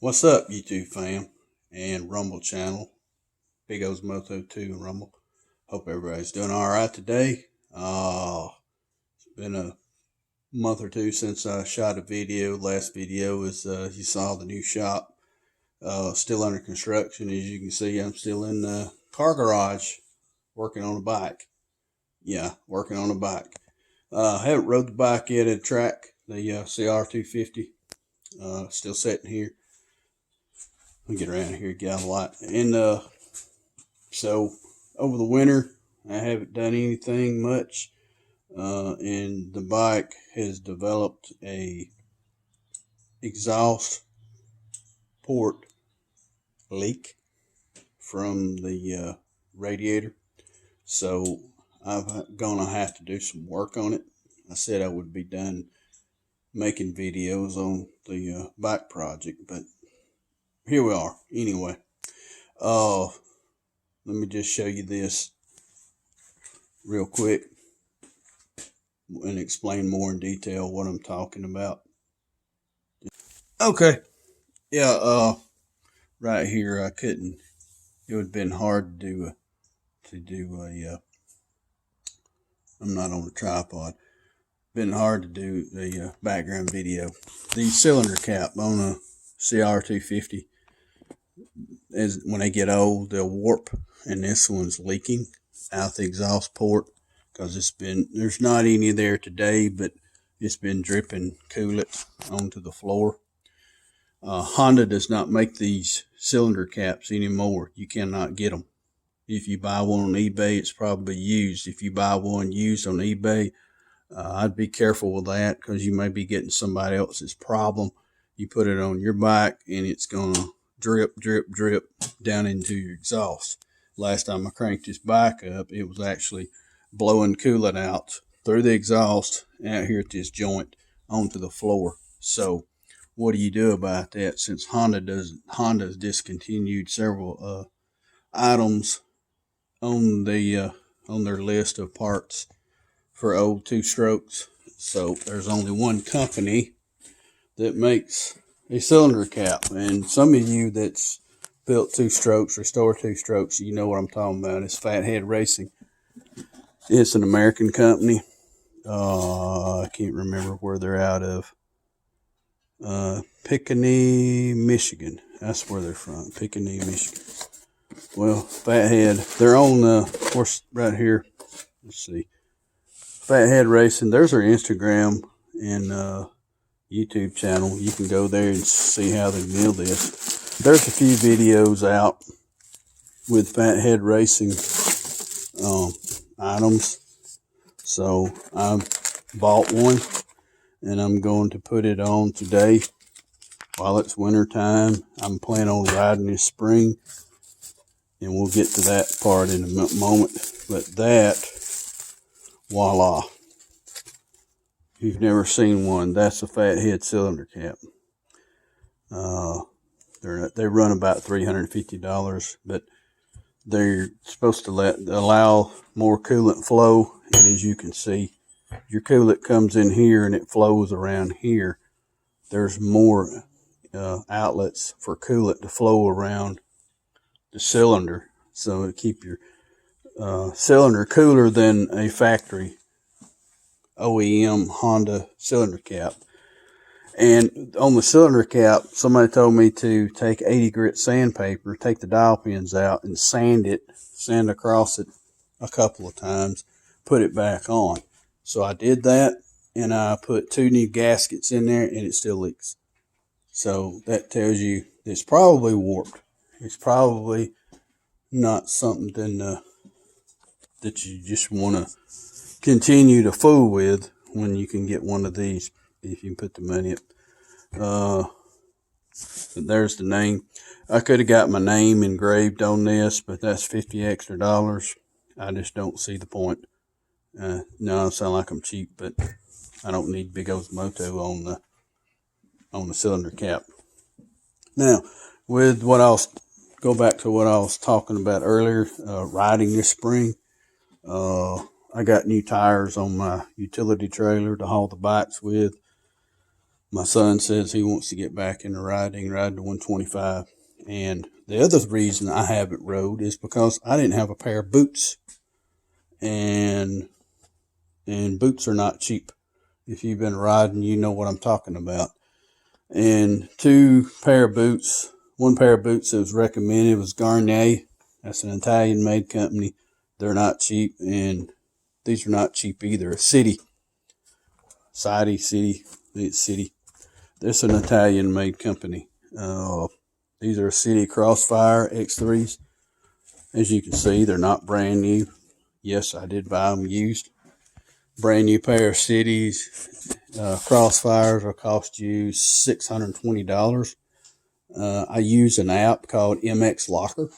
What's up, YouTube fam and Rumble channel? Big O's Moto 2 and Rumble. Hope everybody's doing all right today. It's been a month or two since I shot a video. Last video is you saw the new shop. Still under construction. As you can see, I'm still in the car garage working on a bike. Yeah, working on a bike. I haven't rode the bike yet at a track, the CR250. Still sitting here. Let me get around here, get out of the light. And so over the winter, I haven't done anything much. And the bike has developed a exhaust port leak from the radiator. So I'm gonna have to do some work on it. I said I would be done making videos on the bike project, but here we are. Anyway, let me just show you this real quick and explain more in detail what I'm talking about. Okay, yeah, right here I couldn't. It would have been hard to do a. I'm not on a tripod. Been hard to do the background video. The cylinder cap on a CR250. As when they get old, they'll warp, and this one's leaking out the exhaust port because there's not any there today, but it's been dripping coolant onto the floor. Honda does not make these cylinder caps anymore. You cannot get them. If you buy one on eBay, it's probably used. If you buy one used on eBay, I'd be careful with that because you may be getting somebody else's problem. You put it on your bike and it's going to drip, drip, drip down into your exhaust. Last time I cranked this bike up, it was actually blowing coolant out through the exhaust out here at this joint onto the floor. So what do you do about that? Since Honda's discontinued several items on their list of parts for old two-strokes. So there's only one company that makes a cylinder cap, and some of you that's built two-strokes, restore two-strokes, you know what I'm talking about. It's Phathead Racing. It's an American company. I can't remember where they're out of. Pickaninny, Michigan. That's where they're from, Pickaninny, Michigan. Well, Phathead, they're on of course right here. Let's see, Phathead Racing. There's their Instagram and YouTube channel. You can go there and see how they mill this. There's a few videos out with Phathead Racing items. So I bought one and I'm going to put it on today while it's winter time. I'm planning on riding this spring, and we'll get to that part in a moment. But that, voila. If you've never seen one, that's a Phathead cylinder cap. They run about $350, but they're supposed to allow more coolant flow. And as you can see, your coolant comes in here and it flows around here. There's more outlets for coolant to flow around the cylinder, so to keep your cylinder cooler than a factory OEM Honda cylinder cap. And on the cylinder cap, somebody told me to take 80 grit sandpaper, take the dial pins out and sand across it a couple of times, put it back on. So I did that, and I put 2 new gaskets in there, and it still leaks. So that tells you it's probably warped. It's probably not something that you just want to continue to fool with when you can get one of these if you put the money up. There's the name. I could have got my name engraved on this, but that's $50 extra. I just don't see the point. No, I sound like I'm cheap, but I don't need Big O's Moto on the cylinder cap. Now, with what else? Go back to what I was talking about earlier, riding this spring. I got new tires on my utility trailer to haul the bikes with. My son says he wants to get back into riding the 125. And the other reason I haven't rode is because I didn't have a pair of boots. And boots are not cheap. If you've been riding, you know what I'm talking about. And one pair of boots that was recommended was Garnier. That's an Italian made company. They're not cheap, and these are not cheap either. City. It's City. This is an Italian made company. These are City Crossfire X3s. As you can see, they're not brand new. Yes, I did buy them used. Brand new pair of Cities. Crossfires will cost you $620. I use an app called MX Locker.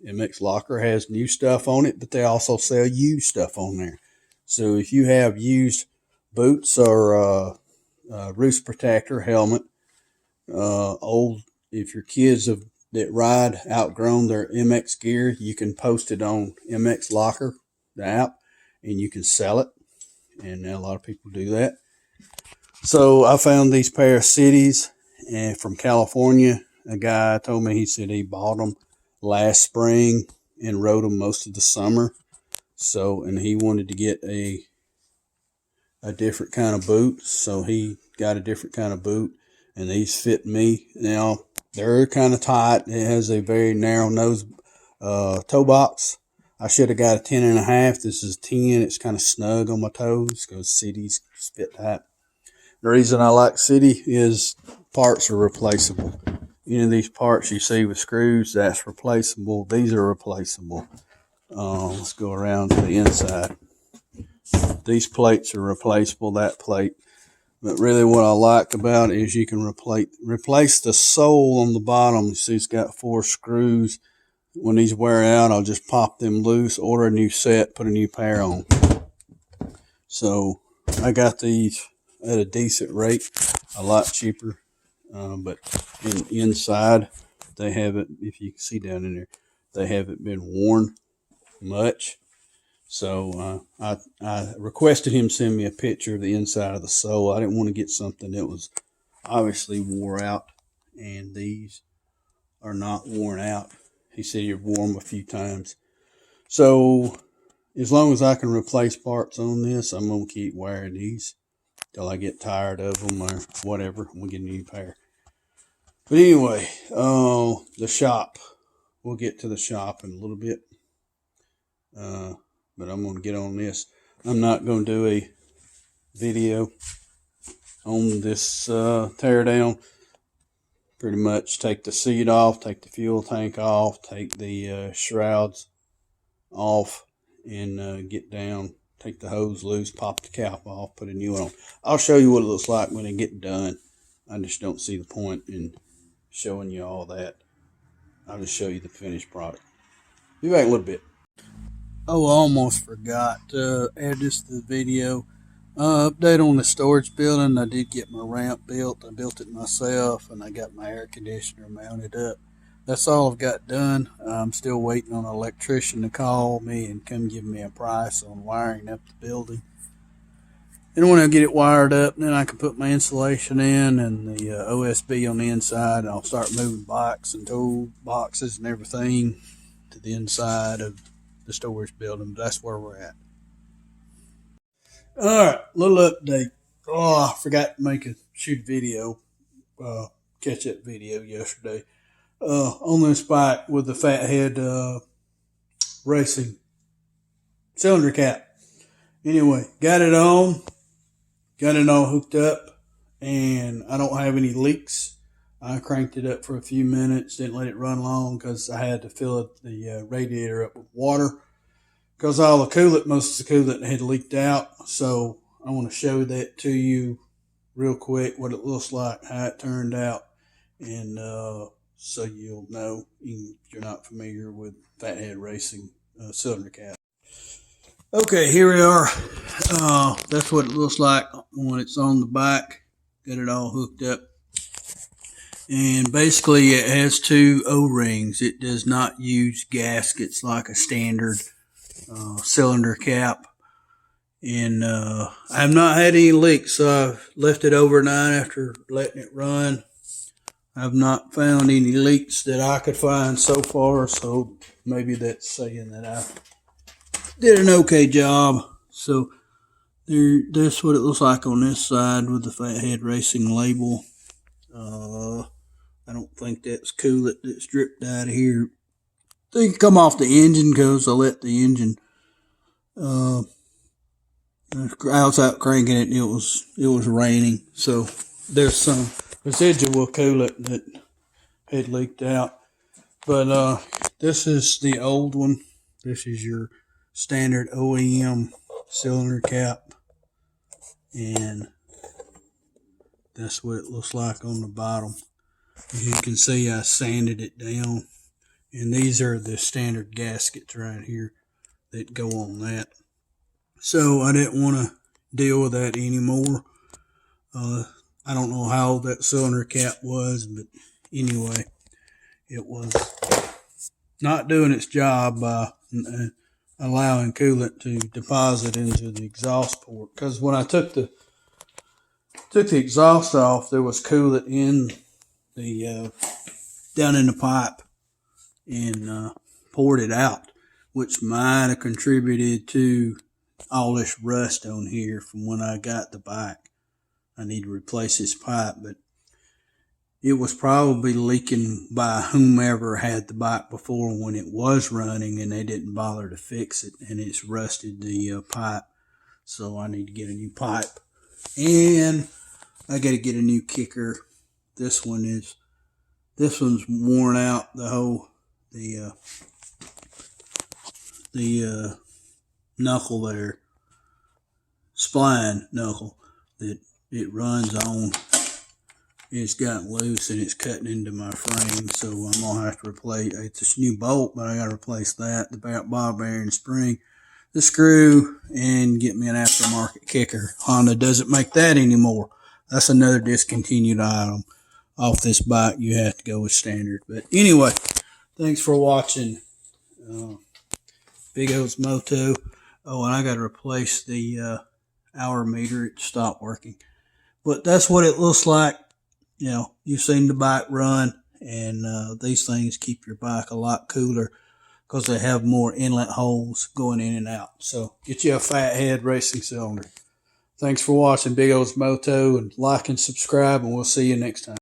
MX Locker has new stuff on it, but they also sell used stuff on there. So if you have used boots or roost protector, helmet, if your kids that ride outgrown their MX gear, you can post it on MX Locker, the app, and you can sell it. And a lot of people do that. So I found these pair of Cities and from California. A guy told me, he said he bought them last spring and rode them most of the summer. So, and he wanted to get a different kind of boot. So he got a different kind of boot, and these fit me. Now, they're kind of tight. It has a very narrow nose toe box. I should have got a 10.5. This is 10. It's kind of snug on my toes because Cities fit tight. The reason I like City is parts are replaceable. You know, these parts you see with screws, that's replaceable. These are replaceable. Let's go around to the inside. These plates are replaceable, that plate. But really what I like about it is you can replace the sole on the bottom. You see it's got 4 screws. When these wear out, I'll just pop them loose, order a new set, put a new pair on. So I got these at a decent rate, a lot cheaper. But inside, they haven't, if you can see down in there, they haven't been worn much. So I requested him send me a picture of the inside of the sole. I didn't want to get something that was obviously wore out, and these are not worn out. He said you've worn them a few times. So as long as I can replace parts on this, I'm going to keep wearing these till I get tired of them or whatever. I'm going to get a new pair. But anyway, the shop. We'll get to the shop in a little bit. But I'm going to get on this. I'm not going to do a video on this teardown. Pretty much take the seat off, take the fuel tank off, take the shrouds off, and get down, take the hose loose, pop the cap off, put a new one on. I'll show you what it looks like when they get done. I just don't see the point in showing you all that. I'll just show you the finished product. Be back in a little bit. Oh, I almost forgot to add this to the video. Update on the storage building. I did get my ramp built. I built it myself, and I got my air conditioner mounted up. That's all I've got done. I'm still waiting on an electrician to call me and come give me a price on wiring up the building. And when I get it wired up, then I can put my insulation in and the OSB on the inside, and I'll start moving bikes and tool boxes and everything to the inside of the storage building. That's where we're at. All right, little update. Oh, I forgot to shoot a video, catch-up video yesterday. On this bike with the Phathead Racing cylinder cap. Anyway, got it on, got it all hooked up, and I don't have any leaks. I cranked it up for a few minutes, didn't let it run long because I had to fill the radiator up with water because all the coolant, most of the coolant had leaked out. So I want to show that to you real quick, what it looks like, how it turned out, and so you'll know if you're not familiar with Phathead Racing cylinder cap. Okay, here we are. That's what it looks like when it's on the bike. Got it all hooked up. And basically it has 2 O-rings. It does not use gaskets like a standard cylinder cap. And I have not had any leaks, so I've left it overnight after letting it run. I've not found any leaks that I could find so far, so maybe that's saying that I did an okay job. So that's what it looks like on this side with the Phathead Racing label. I don't think that's coolant that's dripped out of here. They can come off the engine because I let the engine. I was out cranking it. And it was raining, so there's some residual coolant that had leaked out. But this is the old one. This is your standard OEM cylinder cap, and that's what it looks like on the bottom. As you can see, I sanded it down, and these are the standard gaskets right here that go on that. So I didn't want to deal with that anymore. I don't know how old that cylinder cap was, but anyway, it was not doing its job by allowing coolant to deposit into the exhaust port. Because when I took the exhaust off, there was coolant in the down in the pipe, and poured it out, which might have contributed to all this rust on here from when I got the bike. I need to replace this pipe, but it was probably leaking by whomever had the bike before when it was running, and they didn't bother to fix it, and it's rusted the pipe. So I need to get a new pipe, and I got to get a new kicker. This one's worn out. The knuckle there, spline knuckle that it runs on, it's gotten loose and it's cutting into my frame, so I'm gonna have to replace. It's a new bolt, but I gotta replace that, the ball bearing, spring, the screw, and get me an aftermarket kicker. Honda doesn't make that anymore. That's another discontinued item off this bike. You have to go with standard. But anyway, thanks for watching. Big O's Moto. Oh, and I got to replace the hour meter. It stopped working. But that's what it looks like. You know, you've seen the bike run, and these things keep your bike a lot cooler because they have more inlet holes going in and out. So get you a Phathead Racing cylinder. Thanks for watching Big O's Moto, and like and subscribe, and we'll see you next time.